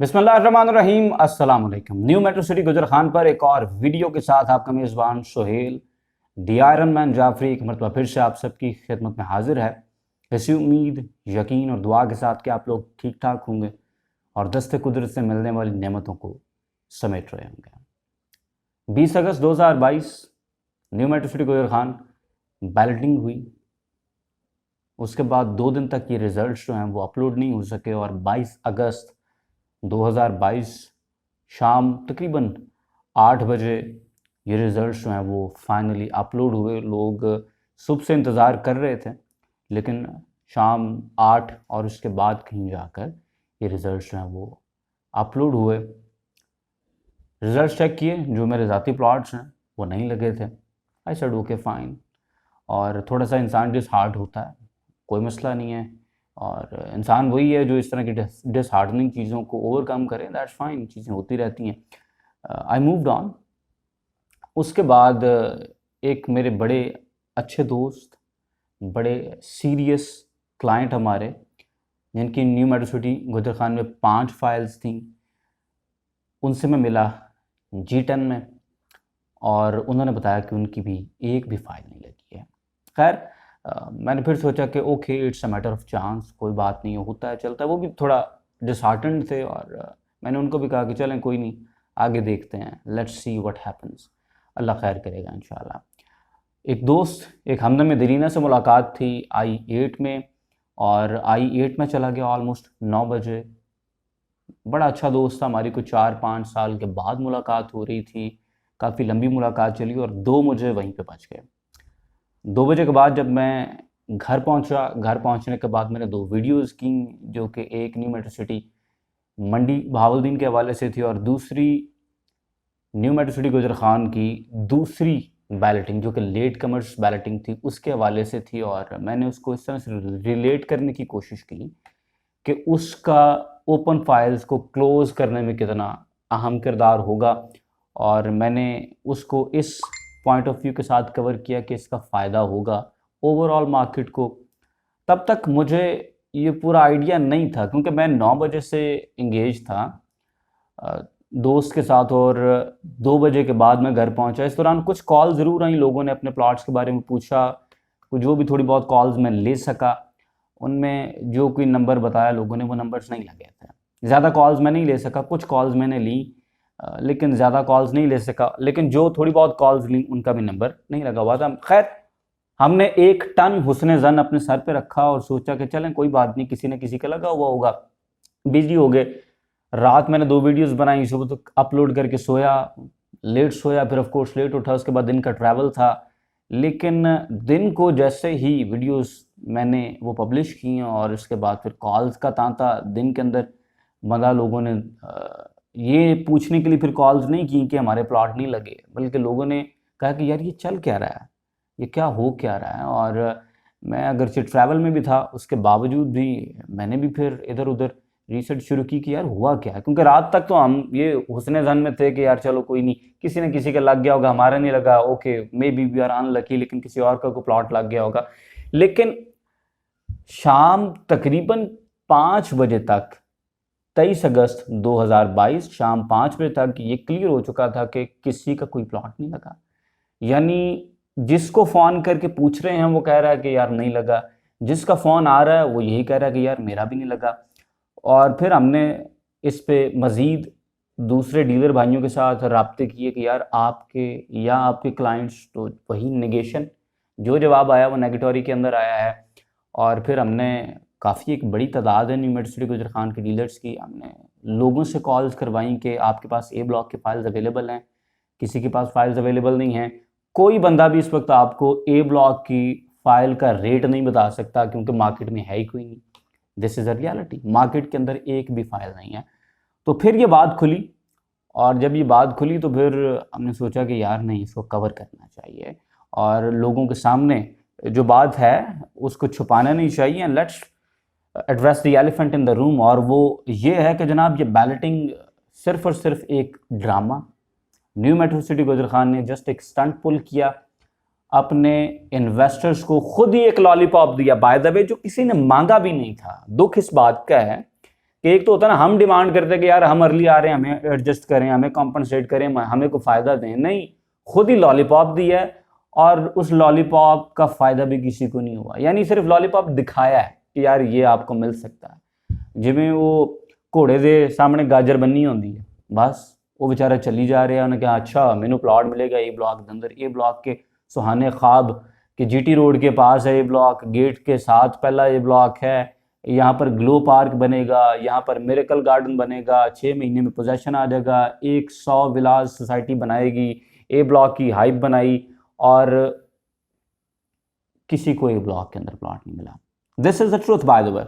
बिस्मिल्लाहिर्रहमानिर्रहीम अस्सलाम वालेकुम। न्यू मेट्रो सिटी गुजर खान पर एक और वीडियो के साथ आपका मेज़बान सोहेल दी आयरन मैन जाफरी एक मरतबा फिर से आप सबकी खिदमत में हाजिर है, इसी उम्मीद, यकीन और दुआ के साथ कि आप लोग ठीक ठाक होंगे और दस्ते कुदरत से मिलने वाली नेमतों को समेट रहे होंगे। 20 अगस्त 2022 न्यू मेट्रो सिटी गुजर खान बैलेटिंग हुई। उसके बाद 2 दिन तक ये रिज़ल्ट्स जो हैं वो अपलोड नहीं हो सके और 22 अगस्त 2022 शाम तकरीबन 8 बजे ये रिज़ल्ट्स जो हैं वो फाइनली अपलोड हुए। लोग सुबह से इंतज़ार कर रहे थे, लेकिन शाम 8 और उसके बाद कहीं जाकर ये रिज़ल्ट्स जो हैं वो अपलोड हुए। रिज़ल्ट्स चेक किए, जो मेरे ज़ाती प्लॉट्स हैं वो नहीं लगे थे। आई सेड ओके फ़ाइन, और थोड़ा सा इंसान डिसहार्ट होता है, कोई मसला नहीं है, और इंसान वही है जो इस तरह की डिसहार्टनिंग चीज़ों को ओवरकम करे। दैट्स फाइन, चीज़ें होती रहती हैं। I moved on. उसके बाद एक मेरे बड़े अच्छे दोस्त, बड़े सीरियस क्लाइंट हमारे, जिनकी न्यू मेट्रो सिटी गुजर खान में 5 फाइल्स थी, उनसे मैं मिला G10 में, और उन्होंने बताया कि उनकी भी एक भी फाइल नहीं लगी है। खैर, मैंने फिर सोचा कि okay it's a matter of chance, कोई बात नहीं, होता है, चलता है। वो भी थोड़ा डिसहार्टेंड थे, और मैंने उनको भी कहा कि चलें कोई नहीं, आगे देखते हैं, लेट्स सी व्हाट हैपन्स, अल्लाह खैर करेगा इंशाल्लाह। एक दोस्त, एक हमदम दरीना से मुलाकात थी I8 में, और I8 में चला गया ऑलमोस्ट 9 बजे। बड़ा अच्छा दोस्त था, हमारी कुछ 4-5 साल के बाद मुलाकात हो रही थी, काफ़ी लंबी मुलाकात चली, और 2 मुझे वहीं पे बच गए। 2 बजे के बाद जब मैं घर पहुंचा, घर पहुंचने के बाद मैंने 2 वीडियोस की, जो कि एक न्यू मेट्रो सिटी मंडी बहावलदीन के हवाले से थी, और दूसरी न्यू मेट्रो सिटी गुजर खान की दूसरी बैलेटिंग, जो कि लेट कमर्स बैलेटिंग थी, उसके हवाले से थी। और मैंने उसको इस तरह से रिलेट करने की कोशिश की कि उसका ओपन फाइल्स को क्लोज़ करने में कितना अहम किरदार होगा, और मैंने उसको इस पॉइंट ऑफ व्यू के साथ कवर किया कि इसका फ़ायदा होगा ओवरऑल मार्केट को। तब तक मुझे ये पूरा आइडिया नहीं था, क्योंकि मैं 9 बजे से इंगेज था दोस्त के साथ, और 2 बजे के बाद मैं घर पहुंचा। इस दौरान कुछ कॉल ज़रूर आई, लोगों ने अपने प्लॉट्स के बारे में पूछा, जो भी थोड़ी बहुत कॉल्स मैं ले सका, उनमें जो कोई नंबर बताया लोगों ने, वो नंबर्स नहीं लगे थे। ज़्यादा कॉल्स मैं नहीं ले सका, कुछ कॉल्स मैंने ली, लेकिन ज़्यादा कॉल्स नहीं ले सका। लेकिन जो थोड़ी बहुत कॉल्स ली उनका भी नंबर नहीं लगा हुआ था। खैर, हमने 1 टन हुस्न ज़न अपने सर पे रखा और सोचा कि चलें कोई बात नहीं, किसी न किसी का लगा हुआ होगा। बिजी हो गए। रात मैंने 2 वीडियोस बनाई, सुबह तक अपलोड करके सोया, लेट सोया, फिर ऑफ कोर्स लेट उठा। उसके बाद दिन का ट्रैवल था, लेकिन दिन को जैसे ही वीडियोस मैंने वो पब्लिश की, और उसके बाद फिर कॉल्स का तांता दिन के अंदर बंदा। लोगों ने ये पूछने के लिए फिर कॉल्स नहीं की कि हमारे प्लॉट नहीं लगे, बल्कि लोगों ने कहा कि यार ये चल क्या रहा है, ये क्या हो क्या रहा है। और मैं अगरचे ट्रैवल में भी था, उसके बावजूद भी मैंने भी फिर इधर उधर रिसर्च शुरू की कि यार हुआ क्या है। क्योंकि रात तक तो हम ये हुस्न ज़न में थे कि यार चलो कोई नहीं, किसी न किसी का लग गया होगा, हमारा नहीं लगा, okay maybe we are unlucky, लेकिन किसी और का कोई प्लॉट लग गया होगा। लेकिन शाम तकरीबन 5 बजे तक, 23 अगस्त 2022 शाम 5 बजे तक ये क्लियर हो चुका था कि किसी का कोई प्लॉट नहीं लगा। यानी जिसको फ़ोन करके पूछ रहे हैं वो कह रहा है कि यार नहीं लगा, जिसका फ़ोन आ रहा है वो यही कह रहा है कि यार मेरा भी नहीं लगा। और फिर हमने इस पे मज़ीद दूसरे डीलर भाइयों के साथ राब्ते किए कि यार आपके या आपके क्लाइंट्स, तो वही नेगेशन, जो जवाब आया वो नेगेटोरी के अंदर आया है। और फिर हमने काफ़ी एक बड़ी तादाद है न्यू मेट्रो सिटी गुजर खान के डीलर्स की, हमने लोगों से कॉल्स करवाई कि आपके पास ए ब्लॉक की फाइल्स अवेलेबल हैं, किसी के पास फाइल्स अवेलेबल नहीं हैं। कोई बंदा भी इस वक्त आपको ए ब्लॉक की फ़ाइल का रेट नहीं बता सकता, क्योंकि मार्केट में है ही कोई नहीं। This is a reality, market के अंदर एक भी फाइल नहीं है। तो फिर ये बात खुली, और जब ये बात खुली तो फिर हमने सोचा कि यार नहीं, इसको कवर करना चाहिए, और लोगों के सामने जो बात है उसको छुपाना नहीं चाहिए। Let's address the elephant in the room, और वो ये है कि जनाब ये बैलेटिंग सिर्फ और सिर्फ एक ड्रामा। न्यू मेट्रो सिटी गुजर खान ने जस्ट एक स्टंट पुल किया, अपने इन्वेस्टर्स को खुद ही एक लॉलीपॉप दिया, बाय द वे, जो किसी ने मांगा भी नहीं था। दुख इस बात का है कि एक तो होता है ना, हम डिमांड करते हैं कि यार हम अर्ली आ रहे हैं, हमें एडजस्ट करें, हमें कॉम्पनसेट करें, हमें को फ़ायदा दें। नहीं, खुद ही लॉलीपॉप दी है और उस लॉलीपॉप का फ़ायदा भी किसी को नहीं हुआ। यानी सिर्फ लॉलीपॉप दिखाया है कि यार ये आपको मिल सकता है। जिमें वो घोड़े के सामने गाजर बनी होती है, बस वो बेचारा चली जा रहा है, उन्हें कहा अच्छा मैनू प्लॉट मिलेगा ये ब्लॉक के अंदर, ये ब्लॉक के सुहाने ख्वाब कि जीटी रोड के पास है ये ब्लॉक, गेट के साथ पहला ये ब्लॉक है, यहाँ पर ग्लो पार्क बनेगा, यहाँ पर मिरेकल गार्डन बनेगा, 6 महीने में पोजेशन आ जाएगा, 100 विलाज सोसाइटी बनाएगी, ए ब्लॉक की हाइप बनाई, और किसी को एक ब्लॉक के अंदर प्लॉट नहीं मिला। This is the truth by the way.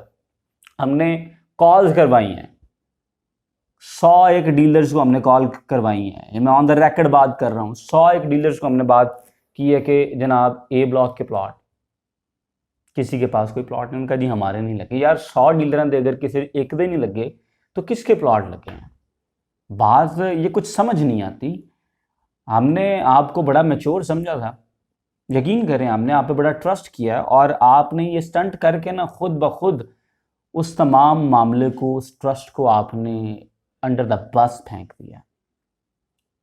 हमने कॉल्स करवाई हैं, 101 डीलर्स को हमने कॉल करवाई है, मैं ऑन द रिकॉर्ड बात कर रहा हूँ, 101 डीलर्स को हमने बात की है कि जनाब ए ब्लॉक के प्लॉट, किसी के पास कोई प्लॉट नहीं, उनका जी हमारे नहीं लगे। यार 100 डीलर दे अगर किसी एक दे नहीं लगे तो किसके प्लॉट लगे हैं? बात ये कुछ समझ नहीं आती। हमने आपको बड़ा मैच्योर समझा था, यकीन करें हमने आप पे बड़ा ट्रस्ट किया है, और आपने ये स्टंट करके ना खुद ब खुद उस तमाम मामले को, उस ट्रस्ट को आपने अंडर द बस फेंक दिया।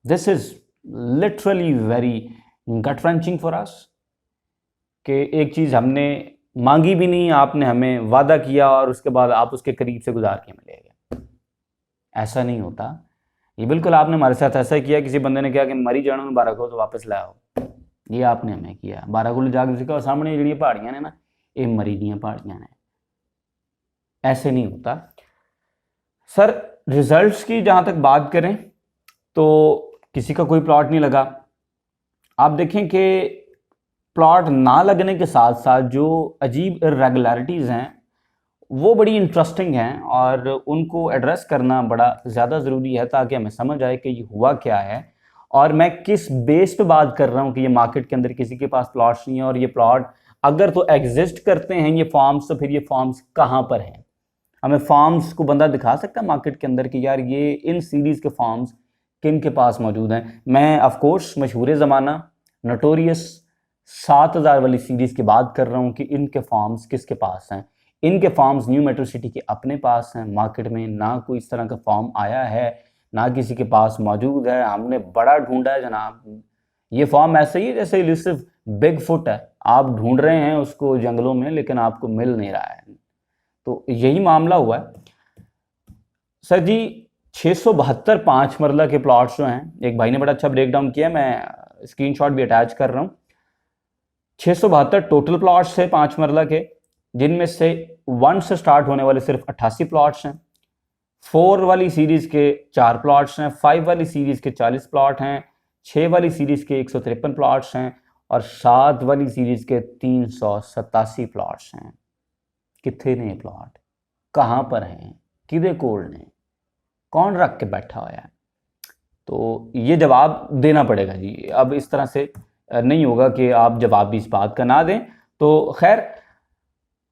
This is literally very gut wrenching for us कि एक चीज़ हमने मांगी भी नहीं, आपने हमें वादा किया और उसके बाद आप उसके करीब से गुजार के मिले गए। ऐसा नहीं होता। ये बिल्कुल आपने हमारे साथ ऐसा किया, किसी बंदे ने कहा कि मरी जाना में 12 को तो वापस लाओ, ये आपने हमें किया। 12 को जाके सिखा सामने जी पहाड़ियाँ ने ना, ये मरी दी पहाड़ियाँ ने, ऐसे नहीं होता सर। रिजल्ट्स की जहाँ तक बात करें तो किसी का कोई प्लॉट नहीं लगा। आप देखें कि प्लॉट ना लगने के साथ साथ जो अजीब इरेगुलरिटीज़ हैं वो बड़ी इंटरेस्टिंग हैं, और उनको एड्रेस करना बड़ा ज़्यादा ज़रूरी है ताकि हमें समझ आए कि ये हुआ क्या है, और मैं किस बेस पे बात कर रहा हूँ कि ये मार्केट के अंदर किसी के पास प्लॉट्स नहीं है, और ये प्लॉट अगर तो एग्जिस्ट करते हैं ये फॉर्म्स, तो फिर ये फॉर्म्स कहाँ पर हैं? हमें फॉर्म्स को बंदा दिखा सकता है मार्केट के अंदर कि यार ये इन सीरीज़ के फॉर्म्स किन के पास मौजूद हैं? मैं ऑफकोर्स मशहूर ज़माना नोटोरियस 7000 वाली सीरीज़ की बात कर रहा हूँ कि इनके फॉर्म्स किसके पास हैं। इनके फॉर्म्स न्यू मेट्रो सिटी के अपने पास हैं, मार्केट में ना कोई इस तरह का फॉर्म आया है, ना किसी के पास मौजूद है। हमने बड़ा ढूंढा है जनाब, ये फॉर्म ऐसे ही है जैसे इल्यूसिव बिग फुट है, आप ढूंढ रहे हैं उसको जंगलों में लेकिन आपको मिल नहीं रहा है। तो यही मामला हुआ है सर जी। 672 5 मरला के प्लॉट्स जो हैं, एक भाई ने बड़ा अच्छा ब्रेक डाउन किया, मैं स्क्रीनशॉट भी अटैच कर रहा हूँ। 672 टोटल प्लॉट्स थे 5 मरला के, जिनमें से 1 से स्टार्ट होने वाले सिर्फ 88 प्लॉट्स हैं, 4 वाली सीरीज के 4 प्लॉट्स हैं, 5 वाली सीरीज के 40 प्लॉट हैं, 6 वाली सीरीज के 153 प्लॉट्स हैं, और 7 वाली सीरीज के 387 प्लॉट्स हैं। कितने ने प्लॉट, कहाँ पर हैं, किधे कोल ने, कौन रख के बैठा हुआ है? तो ये जवाब देना पड़ेगा जी। अब इस तरह से नहीं होगा कि आप जवाब भी इस बात का ना दें। तो खैर,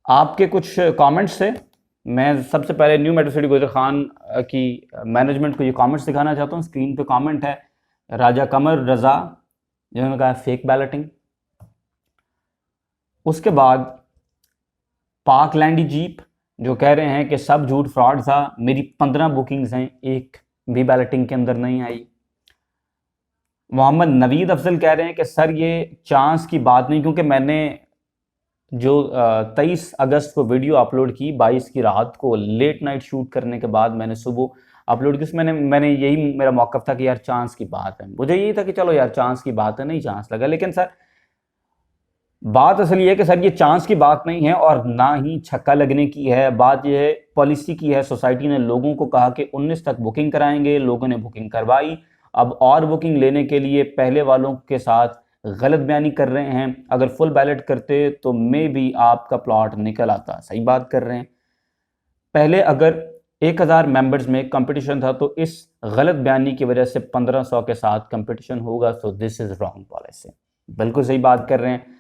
आपके कुछ कमेंट्स थे, मैं सबसे पहले न्यू मेट्रो सिटी गुजर खान की मैनेजमेंट को ये कमेंट्स दिखाना चाहता हूँ। स्क्रीन पे कमेंट है राजा कमर रजा, जिन्होंने कहा फेक बैलेटिंग। उसके बाद पाक लैंडी जीप, जो कह रहे हैं कि सब झूठ फ्रॉड था, मेरी 15 बुकिंग्स हैं, एक भी बैलेटिंग के अंदर नहीं आई। मोहम्मद नवीद अफजल कह रहे हैं कि सर ये चांस की बात नहीं, क्योंकि मैंने जो 23 अगस्त को वीडियो अपलोड की, 22 की रात को लेट नाइट शूट करने के बाद मैंने सुबह अपलोड की, उसमें मैंने यही मेरा मौक़िफ़ था कि यार चांस की बात है। मुझे यही था कि चलो यार चांस की बात है, नहीं चांस लगा। लेकिन सर बात असल ये है कि सर ये चांस की बात नहीं है और ना ही छक्का लगने की है। बात ये है पॉलिसी की है। सोसाइटी ने लोगों को कहा कि 19 तक बुकिंग कराएंगे, लोगों ने बुकिंग करवाई। अब और बुकिंग लेने के लिए पहले वालों के साथ गलत बयानी कर रहे हैं। अगर फुल बैलेट करते तो मे भी आपका प्लॉट निकल आता। सही बात कर रहे हैं। पहले अगर 1000 मेंबर्स में कंपटीशन था तो इस गलत बयानी की वजह से 1500 के साथ कंपटीशन होगा। So this is wrong policy. बिल्कुल सही बात कर रहे हैं।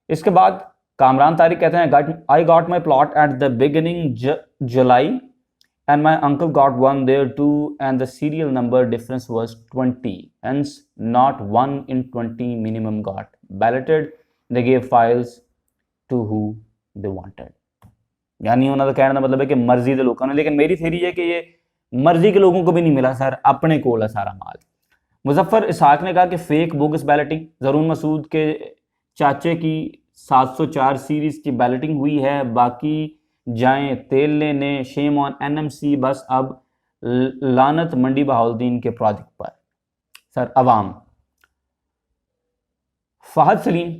इसके बाद कामरान तारिक कहते हैं I got my plot at the beginning July and my uncle got one there too and the serial number difference was 20 hence not 1 in 20 minimum got balloted. They gave files to who they wanted. यानी उन्होंने कहने का मतलब है कि मर्जी के लोगों ने, लेकिन मेरी थ्योरी है कि ये मर्जी के लोगों को भी नहीं मिला सर, अपने कोल है सारा माल। मुजफ्फर इसहाक ने कहा कि फेक बोगस बैलेटिंग, जरून मसूद के चाचे की 704 सीरीज की बैलेटिंग हुई है, बाकी जाएं तेल लेने, शेम ऑन एनएमसी, बस अब लानत मंडी बहाउद्दीन के प्रोजेक्ट पर। सर अवाम, फहद सलीम,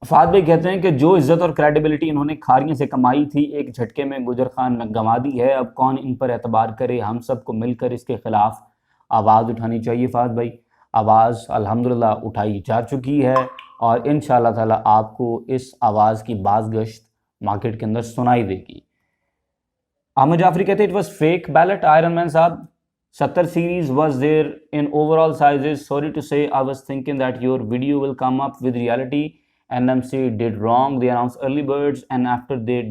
फहद भाई कहते हैं कि जो इज्जत और क्रेडिबिलिटी इन्होंने खारियों से कमाई थी एक झटके में गुजर खान में गंवा दी है, अब कौन इन पर एतबार करे, हम सबको मिलकर इसके खिलाफ आवाज़ उठानी चाहिए। फहद भाई, आवाज़ अल्हम्दुलिल्लाह उठाई जा चुकी है और इंशाअल्लाह ताला आपको इस आवाज़ की बाज़गश्त मार्केट के अंदर सुनाई देगी। अहमद जाफरी कहते हैं it was fake ballot iron man साहब, 70 series was there in overall sizes. Sorry to say, I was thinking that your video will come up with reality. NMC did wrong. They announced early birds and after they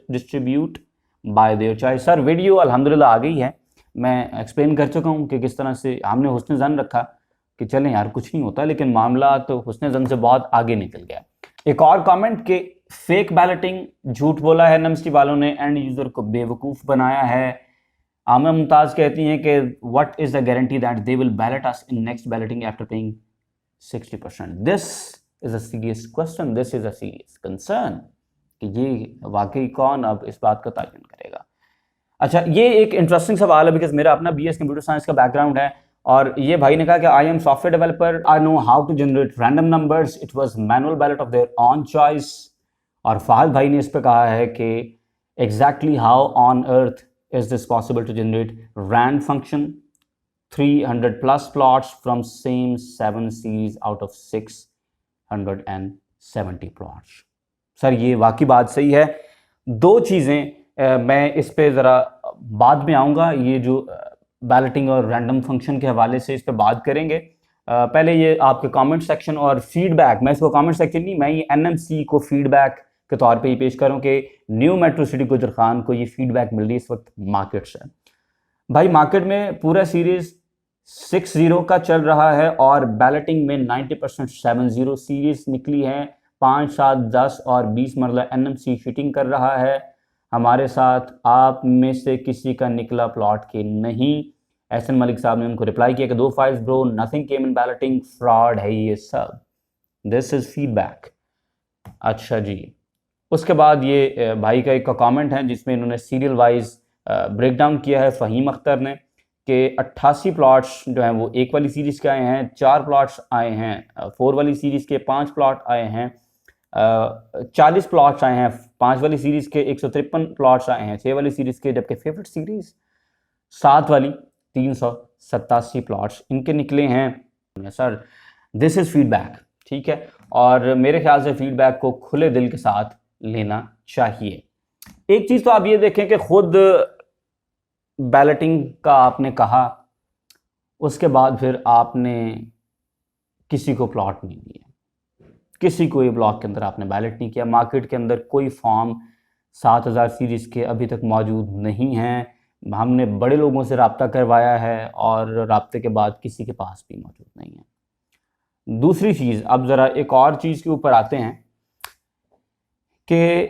distribute by their choice. Sir video अल्हम्दुलिल्लाह आ गई है, मैं explain कर चुका हूँ कि किस तरह से हमने हुस्न ज़न रखा कि चलें यार कुछ नहीं होता, लेकिन मामला तो हुस्न ज़न से बहुत आगे निकल गया। एक और कमेंट के फेक बैलेटिंग, झूठ बोला है एनएमसी वालों ने, एंड यूज़र को बेवकूफ़ बनाया है। आमिर मुमताज़ कहती हैं कि what is the guarantee that they will ballot us in next balloting after paying 60%। This is a serious question, this is a serious concern कि ये वाकई कौन अब इस बात का तयन करेगा। अच्छा, ये एक इंटरेस्टिंग सवाल है बिकॉज मेरा अपना बीएस कंप्यूटर साइंस का बैकग्राउंड है और ये भाई ने कहा कि I am software developer, I know how to generate random numbers, it was manual ballot of their own choice. और फहद भाई ने इस पर कहा है कि exactly how on earth is this possible to generate rand function 300 plus plots from same 7 series out of 670 plots। Sir ये वाकई बात सही है। दो चीज़ें मैं इस पे ज़रा बाद में आऊँगा, ये जो बैलेटिंग और रैंडम फंक्शन के हवाले से इस पे बात करेंगे। पहले ये आपके कमेंट सेक्शन और फीडबैक, मैं इसको कमेंट सेक्शन नहीं, मैं ये एनएमसी को फीडबैक के तौर पे ये पेश करूं कि न्यू मेट्रो सिटी गुजर खान को ये फीडबैक मिल रही है इस वक्त मार्केट से। भाई मार्केट में पूरा सीरीज 6-0 का चल रहा है और बैलेटिंग में 90% 7-0 सीरीज निकली है। 5, 7, 10 और 20 मरला एनएमसी शीटिंग कर रहा है हमारे साथ। आप में से किसी का निकला प्लॉट के नहीं। एहसन मलिक साहब ने उनको रिप्लाई किया कि 2 फाइल्स ब्रो, नथिंग केम इन बैलेटिंग, फ्रॉड है ये सब। This is feedback. अच्छा जी, उसके बाद ये भाई का एक कमेंट है जिसमें इन्होंने सीरियल वाइज ब्रेक डाउन किया है फ़हीम अख्तर ने कि 88 प्लॉट्स जो हैं वो एक वाली सीरीज़ के आए हैं, 4 प्लॉट्स आए हैं 4 वाली सीरीज़ के, 5 प्लॉट आए हैं 40 प्लॉट्स आए हैं 5 वाली सीरीज़ के, 153 प्लॉट्स आए हैं 6 वाली सीरीज़ के, जबकि फेवरेट सीरीज़ 7 वाली 387 प्लॉट्स इनके निकले हैं। सर दिस इज़ फीडबैक, ठीक है, और मेरे ख्याल से फीडबैक को खुले दिल के साथ लेना चाहिए। एक चीज तो आप ये देखें कि खुद बैलेटिंग का आपने कहा, उसके बाद फिर आपने किसी को प्लॉट नहीं दिया, किसी को ये ब्लॉक के अंदर आपने बैलेट नहीं किया। मार्केट के अंदर कोई फॉर्म 7000 सीरीज के अभी तक मौजूद नहीं हैं। हमने बड़े लोगों से रब्ता करवाया है और रब्ते के बाद किसी के पास भी मौजूद नहीं है। दूसरी चीज़, अब ज़रा एक और चीज़ के ऊपर आते हैं कि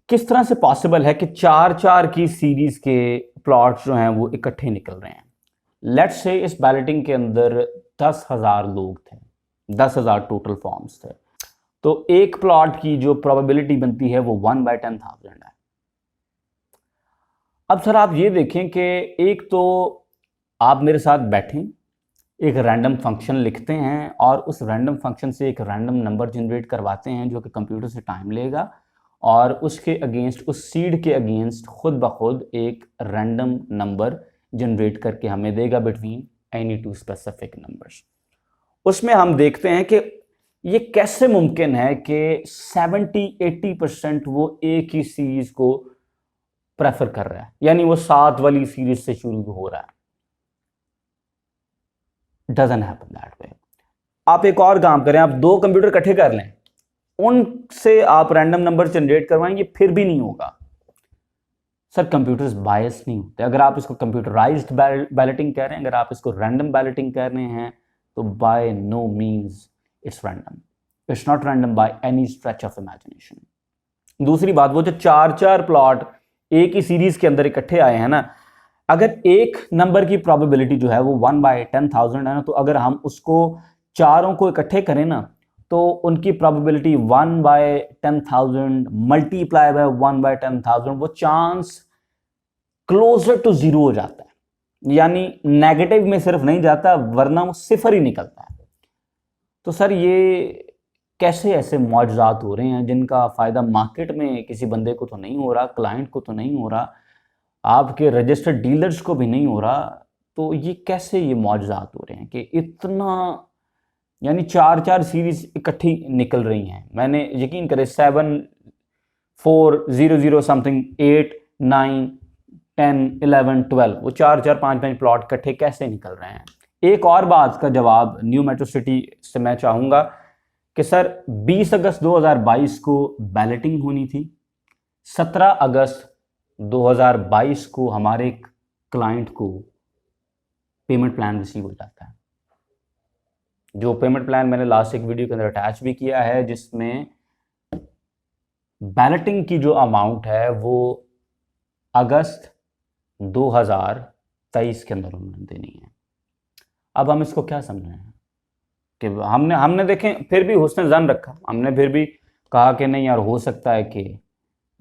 किस तरह से पॉसिबल है कि 4-4 की सीरीज के प्लॉट्स जो हैं वो इकट्ठे निकल रहे हैं। लेट्स से इस बैलेटिंग के अंदर 10,000 लोग थे, 10,000 टोटल फॉर्म्स थे, तो एक प्लॉट की जो प्रोबेबिलिटी बनती है वो 1/10,000 है। अब सर आप ये देखें कि एक तो आप मेरे साथ बैठें, एक रैंडम फंक्शन लिखते हैं और उस रैंडम फंक्शन से एक रैंडम नंबर जनरेट करवाते हैं जो कि कंप्यूटर से टाइम लेगा और उसके अगेंस्ट, उस सीड के अगेंस्ट खुद ब खुद एक रैंडम नंबर जनरेट करके हमें देगा between any two specific numbers. उसमें हम देखते हैं कि ये कैसे मुमकिन है कि 70-80% वो एक ही सीरीज को प्रेफर कर रहा है, यानी वो 7 वाली सीरीज से शुरू हो रहा है। Doesn't happen that way. आप एक और काम करें, आप 2 कंप्यूटर इकट्ठे कर लें, उनसे आप रैंडम नंबर जनरेट करवाएंगे, फिर भी नहीं होगा। सर कंप्यूटर्स बायस नहीं होते। अगर आप इसको कंप्यूटराइज्ड बैलेटिंग कह रहे हैं, अगर आप इसको रैंडम बैलेटिंग कह रहे हैं, तो by no means it's random, it's not random by any stretch of imagination. दूसरी बात, वो जो 4-4 प्लॉट एक ही सीरीज के अंदर इकट्ठे आए हैं ना, अगर एक नंबर की प्रोबेबिलिटी जो है वो 1/10,000 है ना, तो अगर हम उसको चारों को इकट्ठे करें ना, तो उनकी प्रोबेबिलिटी 1/10,000 मल्टीप्लाई बाय 1/10,000, वो चांस क्लोजर टू जीरो हो जाता है, यानी नेगेटिव में सिर्फ नहीं जाता वरना वो सिफर ही निकलता है। तो सर ये कैसे ऐसे मौजूदात हो रहे हैं जिनका फ़ायदा मार्केट में किसी बंदे को तो नहीं हो रहा, क्लाइंट को तो नहीं हो रहा, आपके रजिस्टर्ड डीलर्स को भी नहीं हो रहा, तो ये कैसे ये मौजूदात हो रहे हैं कि इतना, यानी 4-4 सीरीज इकट्ठी निकल रही हैं। मैंने यकीन करें 7 4 0 0 समथिंग 8 9 10 11 12 वो 4-4 5-5 प्लॉट इकट्ठे कैसे निकल रहे हैं। एक और बात का जवाब न्यू मेट्रो सिटी से मैं चाहूँगा कि सर 20 अगस्त 2022 को बैलेटिंग होनी थी, 17 अगस्त 2022 को हमारे क्लाइंट को पेमेंट प्लान रिसीव हो जाता है। जो पेमेंट प्लान मैंने लास्ट एक वीडियो के अंदर अटैच भी किया है, जिसमें बैलेटिंग की जो अमाउंट है वो अगस्त 2023 के अंदर उन्होंने देनी है। अब हम इसको क्या समझ रहे हैं कि हमने देखें फिर भी हुस्न ज़न रखा, हमने फिर भी कहा कि नहीं यार हो सकता है कि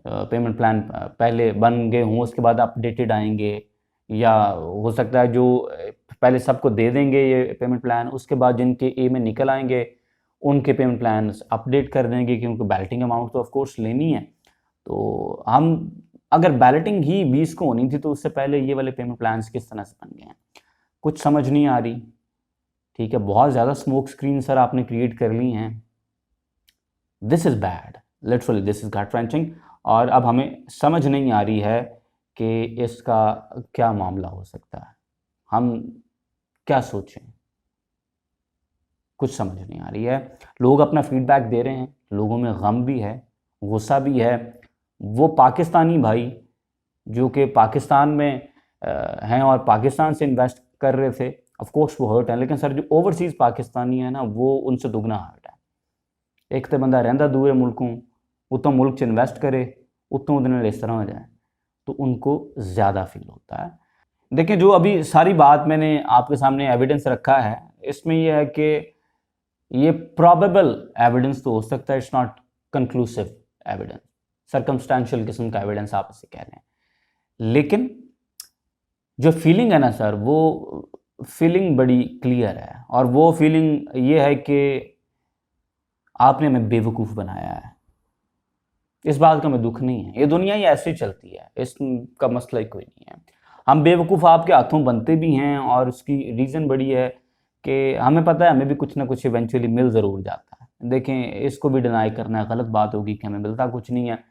पेमेंट प्लान पहले बन गए हों उसके बाद अपडेटेड आएंगे, या हो सकता है जो पहले सबको दे देंगे ये पेमेंट प्लान, उसके बाद जिनके ए में निकल आएंगे उनके पेमेंट प्लान अपडेट कर देंगे, क्योंकि बैलेटिंग अमाउंट तो ऑफ कोर्स लेनी है। तो हम अगर बैलेटिंग ही 20 को होनी थी तो उससे पहले ये वाले पेमेंट प्लान्स किस तरह से बन गए हैं, कुछ समझ नहीं आ रही। ठीक है, बहुत ज़्यादा स्मोक स्क्रीन सर आपने क्रिएट कर ली हैं, this is bad, literally this is gut wrenching. और अब हमें समझ नहीं आ रही है कि इसका क्या मामला हो सकता है, हम क्या सोचें, कुछ समझ नहीं आ रही है। लोग अपना फीडबैक दे रहे हैं, लोगों में गम भी है, गुस्सा भी है। वो पाकिस्तानी भाई जो कि पाकिस्तान में हैं और पाकिस्तान से इन्वेस्ट कर रहे थे, ऑफ कोर्स वो हर्ट है, लेकिन सर जो ओवरसीज़ पाकिस्तानी है ना वो उनसे दुगना हर्ट है। एक तो बंदा रहता दूर है मुल्कों, उतो मुल्क च इन्वेस्ट करे, उतों उन्हें इस तरह हो जाए तो उनको ज़्यादा फील होता है। देखिए जो अभी सारी बात मैंने आपके सामने एविडेंस रखा है, इसमें यह है कि ये प्रॉबेबल एविडेंस तो हो सकता है, it's not conclusive evidence, circumstantial किस्म का एविडेंस आप इसे कह रहे हैं, लेकिन जो फीलिंग है ना सर वो फीलिंग बड़ी क्लियर है, और वो फीलिंग ये है कि आपने हमें बेवकूफ़ बनाया है। इस बात का हमें दुख नहीं है, ये दुनिया ही ऐसे ही चलती है, इसका मसला ही कोई नहीं है। हम बेवकूफ़ आपके हाथों बनते भी हैं, और उसकी रीज़न बड़ी है कि हमें पता है हमें भी कुछ ना कुछ इवेंचुअली मिल ज़रूर जाता है। देखें इसको भी डिनाई करना गलत बात होगी कि हमें मिलता कुछ नहीं है।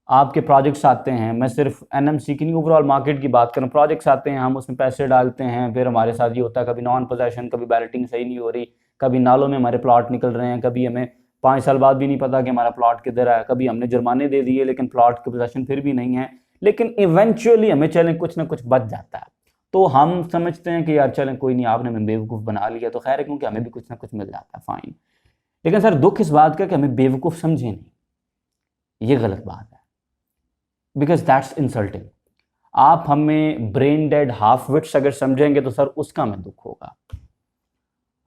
आपके प्रोजेक्ट्स आते हैं, मैं सिर्फ एनएमसी की नहीं ओवरऑल मार्केट की बात करूँ, प्रोजेक्ट्स आते हैं, हम उसमें पैसे डालते हैं, फिर हमारे साथ ये होता है कभी नॉन पोजेशन, कभी बैलेटिंग सही नहीं हो रही, कभी नालों में हमारे प्लॉट निकल रहे हैं, कभी हमें 5 साल बाद भी नहीं पता कि हमारा प्लॉट किधर है, कभी हमने जुर्माने दे दिए लेकिन प्लॉट की पोजेशन फिर भी नहीं है, लेकिन इवेंचुअली हमें चलें कुछ ना कुछ बच जाता है। तो हम समझते हैं कि यार चलें कोई नहीं, आपने हमें बेवकूफ़ बना लिया तो खैर है, क्योंकि हमें भी कुछ ना कुछ मिल जाता है, फाइन। लेकिन सर दुख इस बात का कि हमें बेवकूफ़ समझे नहीं, ये गलत बात है, बिकॉज दैट्स इंसल्टिंग। आप हमें ब्रेन डेड हाफ विट्स अगर समझेंगे तो सर उसका हमें दुख होगा।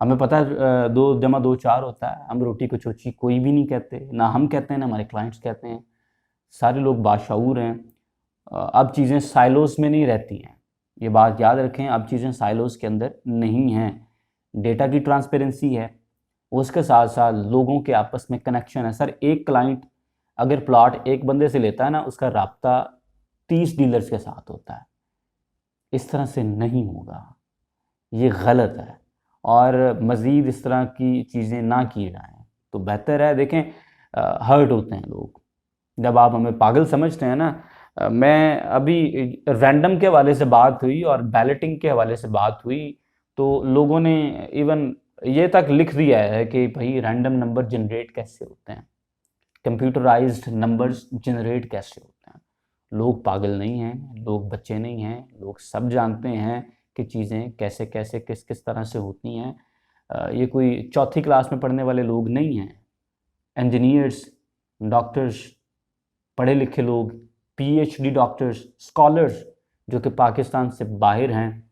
हमें पता है 2 + 2 4 होता है, हम रोटी को चोची कोई भी नहीं कहते, ना हम कहते हैं ना हमारे क्लाइंट्स कहते हैं, सारे लोग बाशऊर हैं। अब चीज़ें साइलोस में नहीं रहती हैं, ये बात याद रखें, अब चीज़ें साइलोस के अंदर नहीं हैं। डेटा की ट्रांसपेरेंसी है, उसके साथ साथ लोगों के आपस में कनेक्शन है। सर एक क्लाइंट अगर प्लॉट एक बंदे से लेता है ना, उसका राब्ता 30 डीलर्स के साथ होता है, इस तरह से नहीं होगा, ये गलत है, और मज़ीद इस तरह की चीज़ें ना की जाएं तो बेहतर है। देखें हर्ट होते हैं लोग जब आप हमें पागल समझते हैं ना। मैं अभी रैंडम के हवाले से बात हुई और बैलेटिंग के हवाले से बात हुई, तो लोगों ने इवन ये तक लिख दिया है कि भाई रैंडम नंबर जनरेट कैसे होते हैं, कंप्यूटराइज्ड नंबर्स जनरेट कैसे होते हैं। लोग पागल नहीं हैं, लोग बच्चे नहीं हैं, लोग सब जानते हैं कि चीज़ें कैसे कैसे किस किस तरह से होती हैं। ये कोई चौथी क्लास में पढ़ने वाले लोग नहीं हैं। इंजीनियर्स, डॉक्टर्स, पढ़े लिखे लोग, PhD डॉक्टर्स, स्कॉलर्स जो कि पाकिस्तान से बाहर हैं,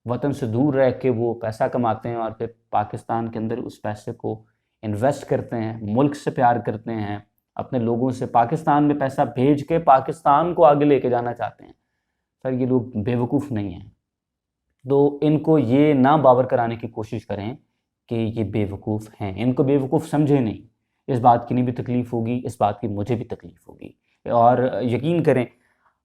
वतन से दूर रह के वो पैसा कमाते हैं और फिर पाकिस्तान के अंदर उस पैसे को इन्वेस्ट करते हैं, मुल्क से प्यार करते हैं, अपने लोगों से पाकिस्तान में पैसा भेज के पाकिस्तान को आगे लेके जाना चाहते हैं। सर ये लोग बेवकूफ़ नहीं हैं, तो इनको ये ना बावर कराने की कोशिश करें कि ये बेवकूफ़ हैं। इनको बेवकूफ़ समझे नहीं, इस बात की नहीं भी तकलीफ़ होगी, इस बात की मुझे भी तकलीफ़ होगी। और यकीन करें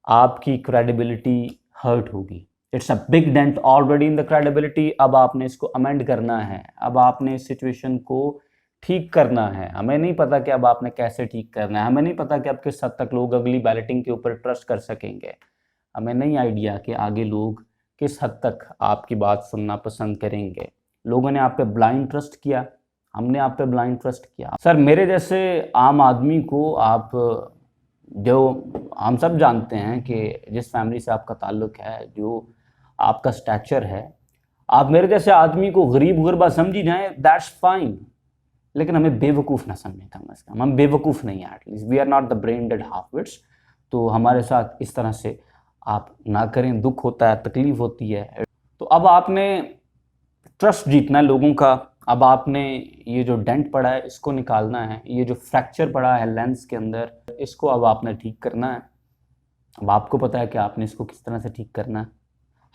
आपकी क्रेडिबिलिटी हर्ट होगी। It's a big dent already in the credibility. अब आपने इसको अमेंड करना है, अब आपने इस सिचुएशन को ठीक करना है। हमें नहीं पता कि अब आपने कैसे ठीक करना है, हमें नहीं पता कि अब किस हद तक लोग अगली बैलेटिंग के ऊपर ट्रस्ट कर सकेंगे, हमें नहीं आइडिया कि आगे लोग किस हद तक आपकी बात सुनना पसंद करेंगे। लोगों ने आप पे ब्लाइंड ट्रस्ट किया, हमने आप पे ब्लाइंड ट्रस्ट किया। सर मेरे जैसे आम आदमी को आप, जो हम सब जानते हैं कि जिस फैमिली से आपका ताल्लुक है, जो आपका स्टैचर है, आप मेरे जैसे आदमी को गरीब गुरबा समझी जाएं, दैट्स फाइन, लेकिन हमें बेवकूफ़ ना समझें कम अज़ कम। हम बेवकूफ़ नहीं हैं, at least we are not the brain dead half wits. तो हमारे साथ इस तरह से आप ना करें, दुख होता है, तकलीफ़ होती है। तो अब आपने ट्रस्ट जीतना है लोगों का, अब आपने ये जो डेंट पड़ा है इसको निकालना है, ये जो फ्रैक्चर पड़ा है लेंस के अंदर इसको अब आपने ठीक करना है। अब आपको पता है कि आपने इसको किस तरह से ठीक करना है।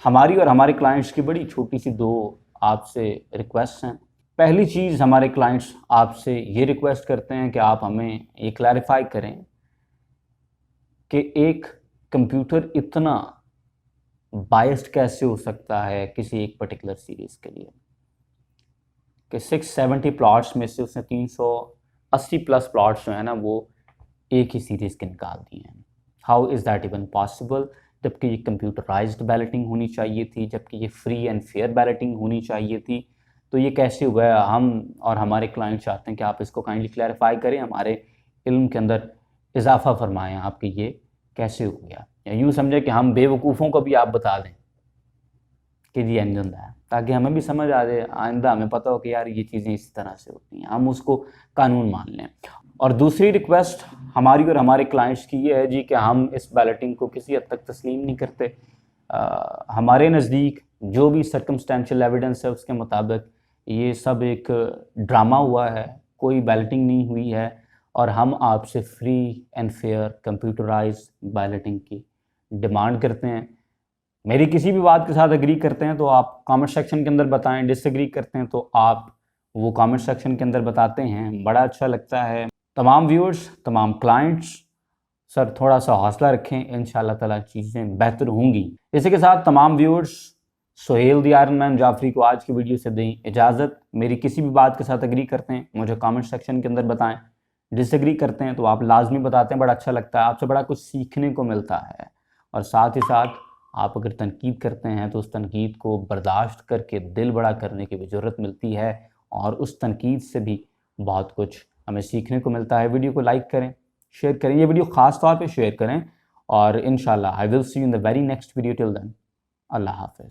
हमारी और हमारे क्लाइंट्स की बड़ी छोटी सी दो आपसे रिक्वेस्ट हैं। पहली चीज़, हमारे क्लाइंट्स आपसे ये रिक्वेस्ट करते हैं कि आप हमें ये क्लैरिफाई करें कि एक कंप्यूटर इतना बायस्ड कैसे हो सकता है किसी एक पर्टिकुलर सीरीज़ के लिए, कि 670 प्लॉट्स में से उसने 380 प्लस प्लॉट्स जो है ना वो एक ही सीरीज़ के निकाल दिए हैं। How is that even possible? जबकि ये कंप्यूटराइज्ड बैलेटिंग होनी चाहिए थी, जबकि ये फ्री एंड फेयर बैलेटिंग होनी चाहिए थी। तो ये कैसे हुआ है? हम और हमारे क्लाइंट चाहते हैं कि आप इसको काइंडली क्लैरिफाई करें, हमारे इल्म के अंदर इजाफा फरमाएं आप कि ये कैसे हो गया, या यूँ समझे कि हम बेवकूफ़ों को भी आप बता दें कि जी इंजन है, ताकि हमें भी समझ आ जाए, आइंदा हमें पता हो कि यार ये चीज़ें इस तरह से होती हैं, हम उसको कानून मान लें। और दूसरी रिक्वेस्ट हमारी और हमारे क्लाइंट्स की ये है जी कि हम इस बैलेटिंग को किसी हद तक तस्लीम नहीं करते। हमारे नज़दीक जो भी सर्कमस्टेंशियल एविडेंस है उसके मुताबिक ये सब एक ड्रामा हुआ है, कोई बैलेटिंग नहीं हुई है, और हम आपसे free and fair computerise balloting की डिमांड करते हैं। मेरी किसी भी बात के साथ एग्री करते हैं तो आप कमेंट सेक्शन के अंदर बताएं, डिसएग्री करते हैं तो आप वो कमेंट सेक्शन के अंदर बताते हैं, बड़ा अच्छा लगता है। तमाम व्यूअर्स, तमाम क्लाइंट्स, सर थोड़ा सा हौसला रखें, इंशाल्लाह ताला चीज़ें बेहतर होंगी। इसी के साथ तमाम viewers, Sohail the iron man Jafri को आज की वीडियो से दें इजाज़त। मेरी किसी भी बात के साथ एग्री करते हैं मुझे कमेंट सेक्शन के अंदर बताएं, डिसएग्री करते हैं तो आप लाजमी बताते हैं, बड़ा अच्छा लगता है, आपसे बड़ा कुछ सीखने को मिलता है। और साथ ही साथ आप अगर तनकीद करते हैं तो उस तनकीद को बर्दाश्त करके दिल बड़ा करने की भी ज़रूरत मिलती है, और उस तनकीद से भी बहुत कुछ हमें सीखने को मिलता है। वीडियो को लाइक करें, शेयर करें, ये वीडियो ख़ास तौर पे शेयर करें, और इंशाल्लाह I will see you in the very next video. Till then, अल्लाह हाफ़िज़।